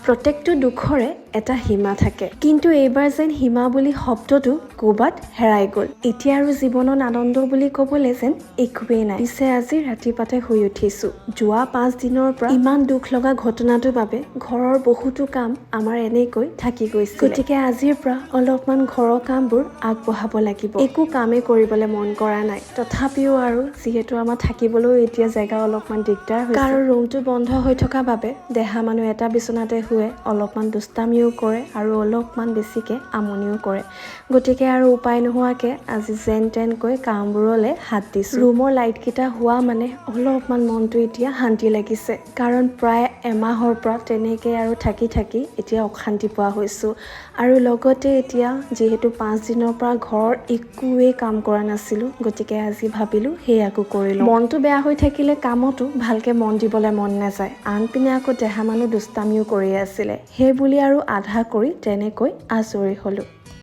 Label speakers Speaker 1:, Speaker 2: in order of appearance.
Speaker 1: প্ৰত্যেকটো দুখৰে এটা সীমা থাকে, কিন্তু এইবাৰ যেন সীমা বুলি শব্দটো ক'ৰবাত হেৰাই গ'ল। এতিয়া আৰু জীৱনত আনন্দ বুলি ক'বলৈ যেন একোৱেই নাই। পিছে আজি ৰাতিপুৱাতে শুই উঠিছোঁ। যোৱা 5 দিনৰ পৰা ইমান দুখ লগা ঘটনাটোৰ বাবে ঘৰৰ বহুতো কাম আমাৰ এনেকৈ থাকি গৈছে। গতিকে আজিৰ পৰা অলপমান ঘৰৰ কামবোৰ আগবঢ়াব লাগিব। একো কামেই কৰিবলৈ মন কৰা নাই। তথাপিও আৰু যিহেতু আমাৰ থাকিবলৈও এতিয়া জেগা অলপমান দিগদাৰ হৈছে, কাৰণ ৰুমটো বন্ধ হৈ থকা বাবে দেহা মানুহ এটা বিচনাতে শুৱে, অলপমান দুষ্টামিও কৰে আৰু অলপমান বেছিকৈ আমনিও কৰে। গতিকে আৰু উপায় নোহোৱাকৈ আজি যেন তেনকৈ কামবোৰলৈ হাত দিছোঁ। ৰুমৰ লাইটকেইটা হোৱা মানে অলপমান মনটো এতিয়া শান্তি লাগিছে, কাৰণ প্ৰায় এমাহৰ পৰা তেনেকৈ আৰু থাকি থাকি এতিয়া অশান্তি পোৱা হৈছোঁ। আৰু লগতে এতিয়া যিহেতু 5 দিনৰ পৰা ঘৰৰ একোৱেই কাম কৰা নাছিলোঁ, গতিকে আজি ভাবিলোঁ সেয়াকো কৰি লওঁ। মনটো বেয়া হৈ থাকিলে কামতো ভালকৈ মন দিবলৈ মন নাযায়। আনপিনে আকৌ দেহা মানুহ দুষ্টামিও কৰি আছিলে, সেই বুলি আৰু আধা কৰি তেনেকৈ আজৰি হ'লোঁ।